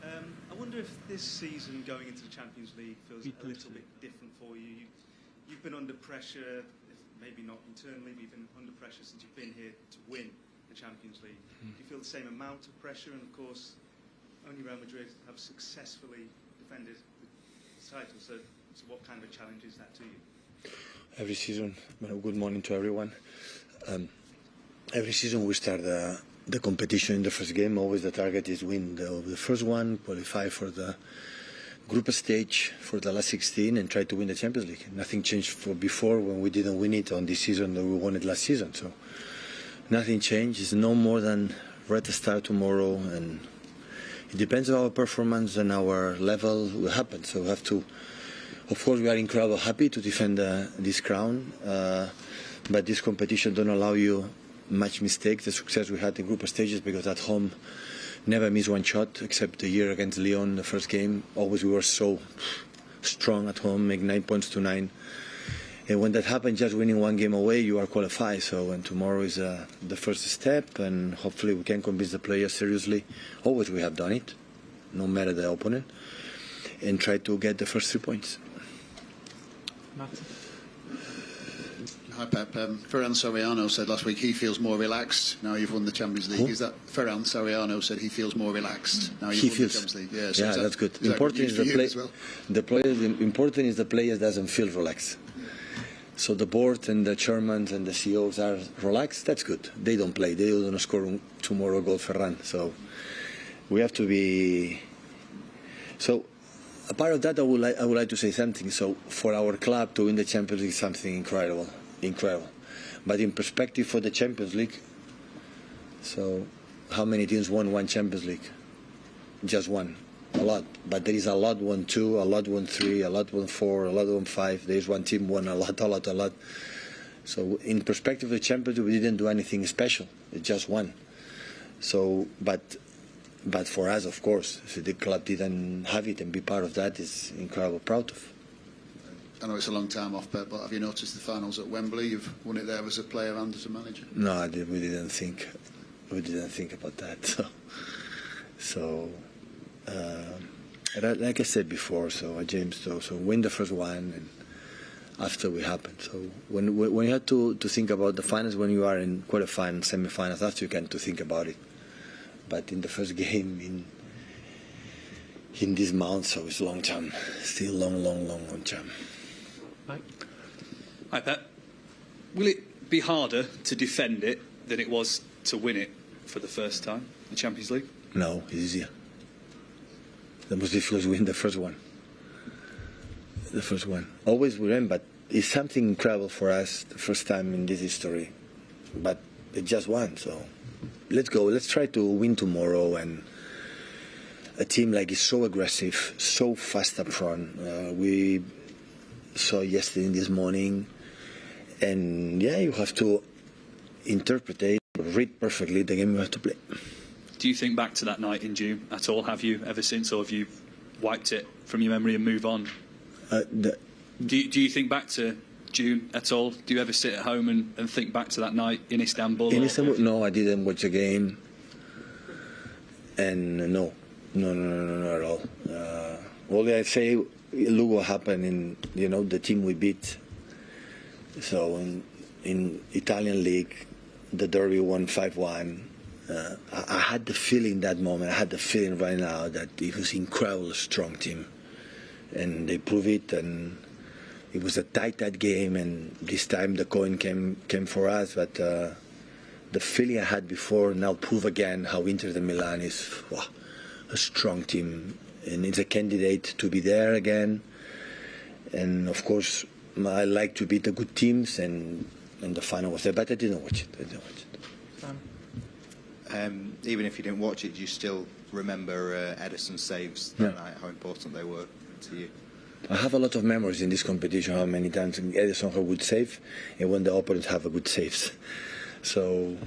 I wonder if this season going into the Champions League feels a little bit different for you. You've been under pressure, maybe not internally, but you've been under pressure since you've been here to win the Champions League. Do you feel the same amount of pressure? And of course, only Real Madrid have successfully defended the title. So what kind of a challenge is that to you? Every season, good morning to everyone. Every season we start the competition in the first game. Always the target is win the first one, qualify for the group stage for the last 16 and try to win the Champions League. Nothing changed for before when we didn't win it on this season that we won it last season. So nothing changed. It's no more than red start tomorrow, and it depends on our performance and our level will happen. So we have to, of course we are incredibly happy to defend this crown, but this competition don't allow you much mistakes. The success we had in group stages, because at home never miss one shot except the year against Lyon, the first game. Always we were so strong at home, make 9 points to 9. And when that happens, just winning one game away, you are qualified. So, and tomorrow is the first step, and hopefully we can convince the players seriously. Always we have done it, no matter the opponent, and try to get the first 3 points. Hi Pep. Ferran Soriano said last week he feels more relaxed now you've won the Champions League. Who? Is that Ferran Soriano said he feels more relaxed now you've won the Champions League? Yeah, so that's good. Important is the players. Important is the players doesn't feel relaxed. So the board and the chairmen and the CEOs are relaxed. That's good. They don't play. They don't score tomorrow goal Ferran. So we have to be. So a part of that I would like to say something. So for our club to win the Champions League is something incredible. But in perspective for the Champions League, so how many teams won one Champions League? Just one. A lot. But there is a lot won 2, a lot won 3, a lot won 4, a lot won 5. There is one team won a lot. So in perspective of the Champions League, we didn't do anything special. It just won. So, but for us, of course, if the club didn't have it and be part of that, is incredibly proud of. I know it's a long time off, Pep, but have you noticed the finals at Wembley? You've won it there as a player and as a manager. No, we didn't think about that. So like I said before, so James, so win the first one, and after we happened. So when you had to think about the finals, when you are in qualifying, semi-finals, after you can to think about it. But in the first game in this month, so it's long time, still long time. Hi Pep. Will it be harder to defend it than it was to win it for the first time, the Champions League? No, it's easier. The most difficult is win the first one. The first one. Always we win, but it's something incredible for us, the first time in this history. But it just won, so let's go. Let's try to win tomorrow. And a team like is so aggressive, so fast up front. We saw yesterday, this morning, and yeah, you have to interpret it, read perfectly the game you have to play. Do you think back to that night in June at all? Have you ever since, or have you wiped it from your memory and move on? Do you think back to June at all? Do you ever sit at home and think back to that night in Istanbul? In Istanbul, no, I didn't watch the game, and no, at all. Only I say, look what happened in the team we beat. So in Italian league, the derby won 5-1. I had the feeling that moment. I had the feeling right now that it was an incredibly strong team, and they proved it. And it was a tight game. And this time the coin came for us. But the feeling I had before now prove again how Inter de Milan is a strong team, and it's a candidate to be there again. And of course, I like to beat the good teams, and the final was there. But I didn't watch it. Even if you didn't watch it, do you still remember Edison's saves that night, how important they were to you? I have a lot of memories in this competition, how many times Edison had a good save, and when the opponent have a good saves. So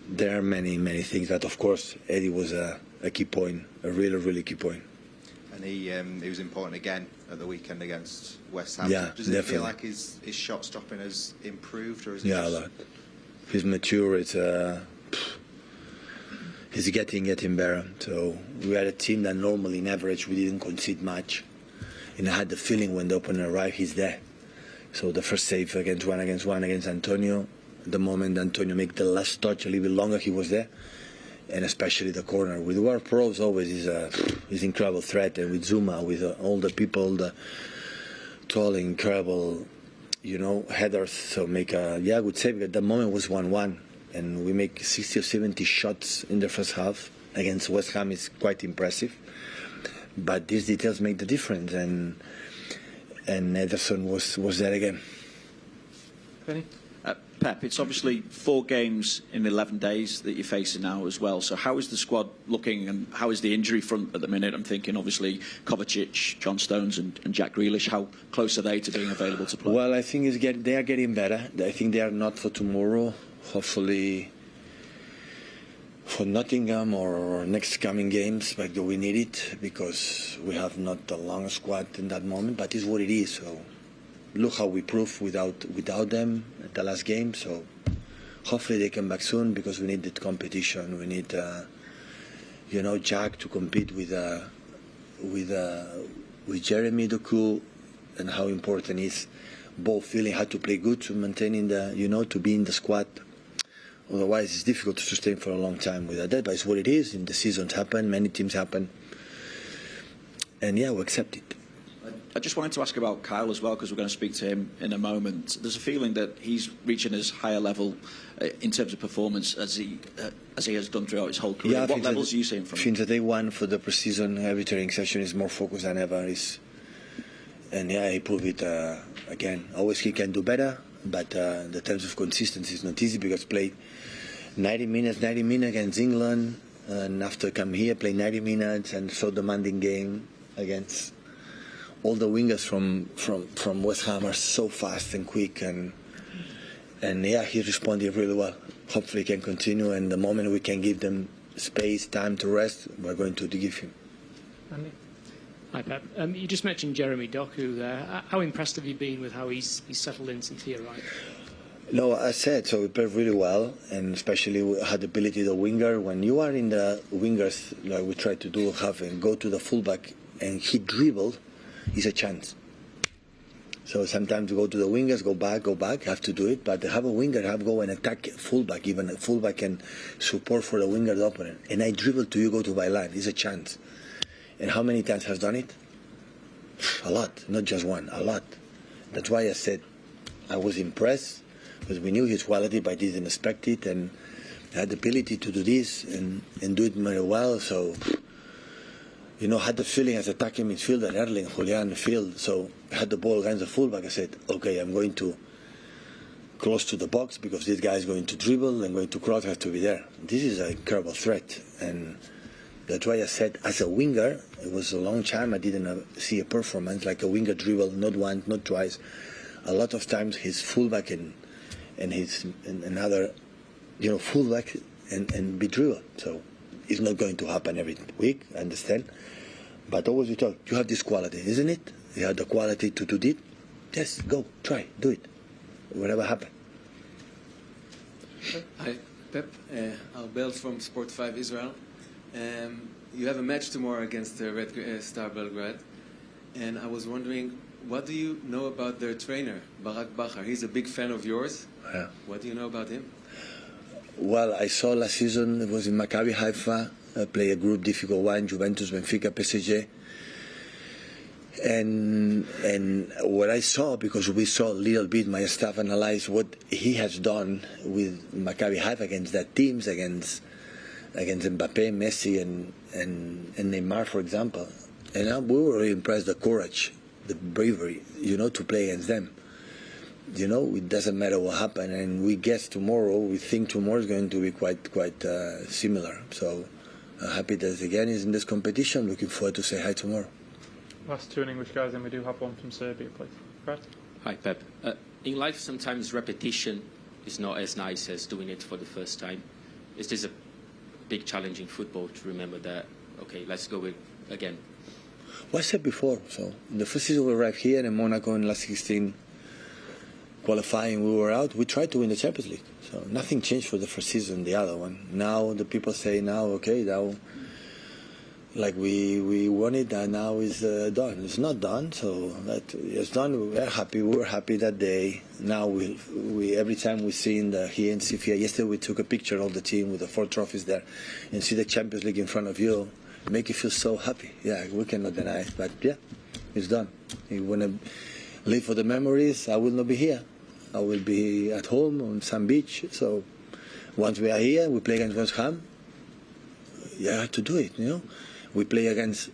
there are many things that, of course, Eddie was a key point, a really key point. And he was important again at the weekend against West Ham. Yeah, Does it feel like his shot stopping has improved, or is it a lot. He's mature. It's getting better. So we had a team that normally, in average, we didn't concede much. And I had the feeling when the opponent arrived, he's there. So the first save against one against Antonio, the moment Antonio made the last touch a little bit longer, he was there. And especially the corner. With World Pros, always is an incredible threat. And with Zuma, with all the people, the tall, incredible, headers. So make a good save. At the moment was 1-1. And we make 60 or 70 shots in the first half against West Ham. Is quite impressive. But these details make the difference. And Ederson was there again. Penny? Pep, it's obviously 4 games in 11 days that you're facing now as well. So how is the squad looking and how is the injury front at the minute? I'm thinking obviously Kovacic, John Stones and Jack Grealish. How close are they to being available to play? Well, I think they are getting better. I think they are not for tomorrow. Hopefully for Nottingham or next coming games, but we need it because we have not a long squad in that moment. But it's what it is. So look how we proved without them at the last game. So hopefully they come back soon because we need that competition. We need, Jack to compete with Jeremy Doku, and how important is both feeling how to play good to maintaining to be in the squad. Otherwise, it's difficult to sustain for a long time without that. But it's what it is. In the seasons happen, many teams happen, and we accept it. I just wanted to ask about Kyle as well, because we're going to speak to him in a moment. There's a feeling that he's reaching his higher level in terms of performance as he has done throughout his whole career. What levels are you seeing from him? Since the day one for the pre-season, every training session is more focused than ever. And he proved it again. Always he can do better, but the terms of consistency is not easy because played 90 minutes against England, and after come here, play 90 minutes, and so demanding game against all the wingers from West Ham are so fast and quick, and he responded really well. Hopefully he can continue, and the moment we can give them space, time to rest, we're going to give him. Andy? Hi, Pep. You just mentioned Jeremy Doku there. How impressed have you been with how he's settled in since he arrived? No, I said, so we played really well, and especially we had the ability, the winger. When you are in the wingers, like we try to do, go to the fullback, and he dribbled, is a chance. So sometimes you go to the wingers, go back, have to do it. But have a winger, go and attack fullback. Even a fullback can support for the winger, the opponent. And I dribble to you, go to byline. It's a chance. And how many times has done it? A lot, not just one, a lot. That's why I said I was impressed because we knew his quality, but didn't expect it, and had the ability to do this and do it very well. So. Had the feeling as attacking midfielder, Erling, Julian field. So I had the ball against the fullback. I said, okay, I'm going to close to the box because this guy is going to dribble and going to cross, has to be there. This is an incredible threat. And that's why I said, as a winger, it was a long time I didn't see a performance like a winger dribble, not once, not twice. A lot of times his fullback and another, fullback and be dribbled. So it's not going to happen every week, I understand. But always we talk, you have this quality, isn't it? You have the quality to do it. Yes, go, try, do it. Whatever happens. Hi, Pep. Albel from Sport 5 Israel. You have a match tomorrow against Red Star Belgrade. And I was wondering, what do you know about their trainer, Barak Bakar? He's a big fan of yours. Yeah. What do you know about him? Well, I saw last season, it was in Maccabi Haifa, play a group, difficult one, Juventus, Benfica, PSG. And what I saw, because we saw a little bit, my staff analyzed what he has done with Maccabi Haifa against that teams, against Mbappe, Messi, and Neymar, for example. And we were really impressed, the courage, the bravery, to play against them. It doesn't matter what happened, and we guess tomorrow, we think tomorrow is going to be quite similar. So happy that again is in this competition. Looking forward to say hi tomorrow. Last two English guys, and we do have one from Serbia, please. Brad? Hi, Pep. In life, sometimes repetition is not as nice as doing it for the first time. Is this a big challenge in football to remember that, okay, let's go with again? Well, I said before, so in the first season we arrived here in Monaco in last 16, qualifying, we were out. We tried to win the Champions League. So nothing changed for the first season, the other one. Now the people say okay, now like we won it and now it's done. It's not done, so that it's done. We're happy. We were happy that day. Now we every time we see in the here in Sofia. Yesterday we took a picture of the team with the 4 trophies there, and see the Champions League in front of you. Make you feel so happy. Yeah, we cannot deny it, but yeah, it's done. You want to live for the memories. I will not be here. I will be at home on some beach. So once we are here, we play against West Ham. You have to do it, you know. We play against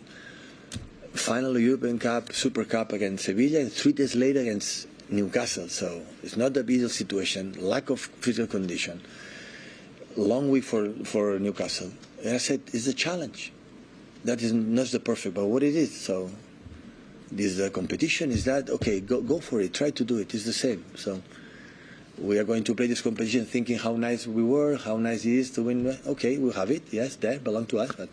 final European Cup, Super Cup against Sevilla, and 3 days later against Newcastle. So it's not the ideal situation. Lack of physical condition. Long week for Newcastle. And I said, it's a challenge. That is not the perfect, but what it is. So this is a competition. Is that okay? Go for it. Try to do it. It's the same. So we are going to play this competition, thinking how nice we were, how nice it is to win. Okay, we'll have it. Yes, there belong to us. But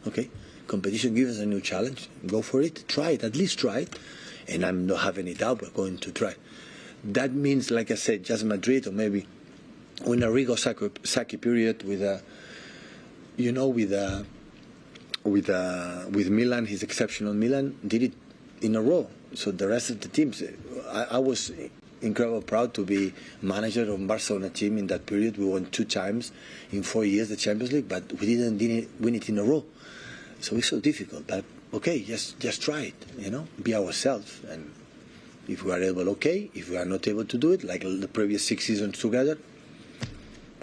okay, competition gives us a new challenge. Go for it. Try it. At least try it. And I'm not having any doubt we're going to try. That means, like I said, just Madrid or maybe when Arrigo Sacchi period with Milan, his exceptional Milan did it in a row. So the rest of the teams, I was incredibly proud to be manager of Barcelona team in that period. We won 2 times in 4 years the Champions League, but we didn't win it in a row. So it's so difficult. But okay, just try it. You know, be ourselves. And if we are able, okay. If we are not able to do it, like the previous 6 seasons together,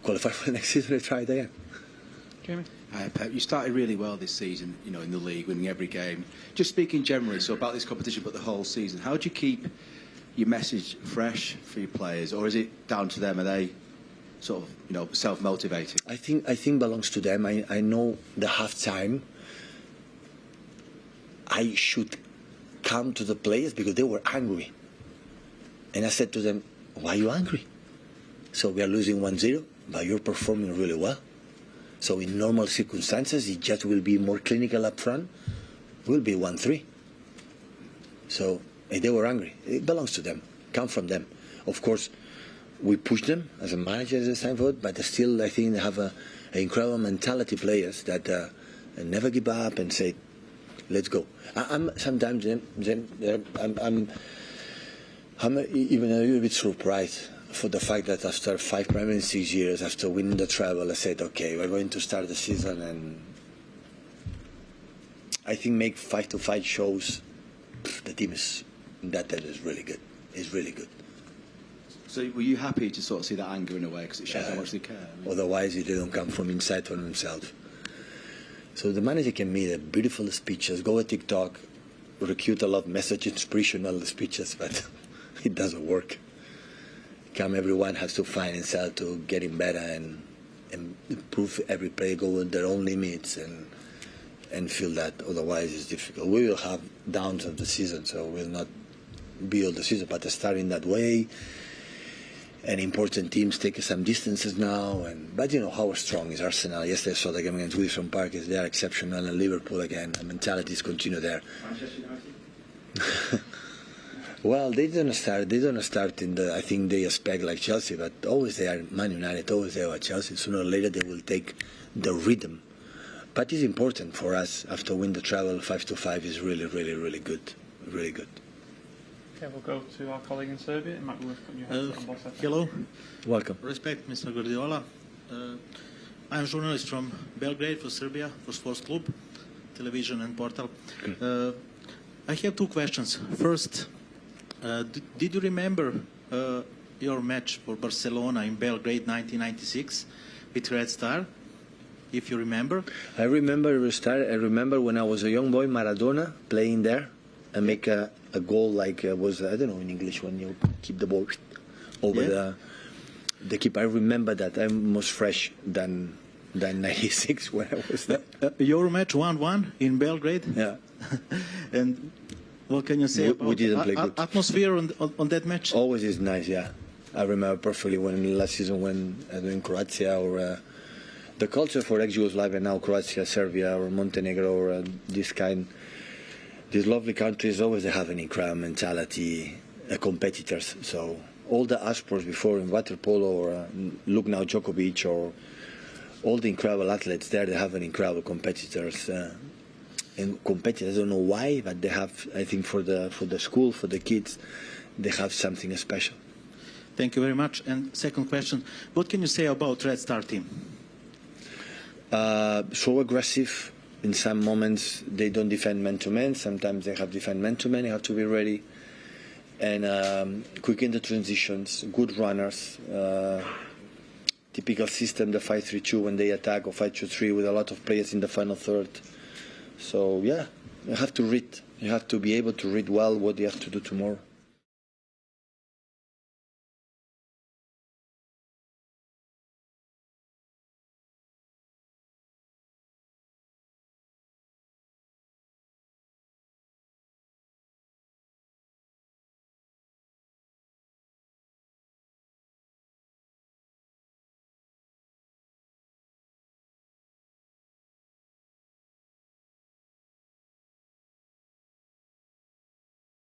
qualify for the next season and try it again. Jamie? Hi, Pep. You started really well this season, you know, in the league, winning every game. Just speaking generally, so about this competition, but the whole season, how do you keep your message fresh for your players, or is it down to them? Are they sort of, you know, self-motivated? I think belongs to them. I know the halftime. I should come to the players because they were angry, and I said to them, "Why are you angry? So we are losing 1-0, but you're performing really well. So in normal circumstances, it just will be more clinical up front. Will be 1-3. So they were angry. It belongs to them. Come from them. Of course, we push them as a manager, as a Steinfeld, but still, I think they have an incredible mentality players that never give up and say, "Let's go." I'm sometimes I'm even a little bit surprised for the fact that after 5 Premier League 6 years, after winning the treble, I said, okay, we're going to start the season, and I think make 5-5 shows. The team is that is really good. It's really good. So were you happy to sort of see that anger in a way, because it shows how much they care? I mean, otherwise, it didn't come from inside from themselves. So the manager can make beautiful speeches, go at TikTok, recruit a lot of messages, inspirational speeches, but it doesn't work. Everyone has to find himself to getting better and improve every player, go with their own limits and feel that. Otherwise, it's difficult. We will have downs of the season, so we'll not be all the season, but starting that way. And important teams take some distances now. But you know how strong is Arsenal. Yesterday I saw the game against Wilson Park. They are exceptional, and Liverpool again. The mentality is continue there. Well, they don't start in the. I think they expect like Chelsea, but always they are Man United. Always they are Chelsea. Sooner or later they will take the rhythm. But it's important for us after win the treble. 5-5 is really, really, really good, really good. Okay, we'll go to our colleague in Serbia. It might be worth putting your headset on both sides. Hello. Welcome. Respect, Mr. Guardiola. I'm a journalist from Belgrade for Serbia, for Sports Club, television and portal. I have 2 questions. First, did you remember your match for Barcelona in Belgrade 1996 with Red Star? If you remember. I remember Red Star. I remember when I was a young boy, Maradona playing there and make a goal like was, I don't know in English, when you keep the ball over the keeper. I remember that. I'm more fresh than 96 when I was there. Your match 1-1 in Belgrade. Yeah. And what can you say about we didn't play good. Atmosphere on that match? Always is nice, yeah. I remember perfectly when last season when in Croatia or the culture for ex-Yugoslavia now, Croatia, Serbia or Montenegro or these lovely countries always have an incredible mentality, competitors. So all the sports before in water polo, or look now Djokovic, or all the incredible athletes there. They have an incredible competitors. And competitors, I don't know why, but they have, I think, for the school, for the kids, they have something special. Thank you very much. And second question, what can you say about Red Star team? So aggressive. In some moments, they don't defend man-to-man. Sometimes they have defend man-to-man. You have to be ready. And quick in the transitions, good runners. Typical system, the 5-3-2 when they attack, or 5-2-3 with a lot of players in the final third. So, yeah, you have to read. You have to be able to read well what you have to do tomorrow.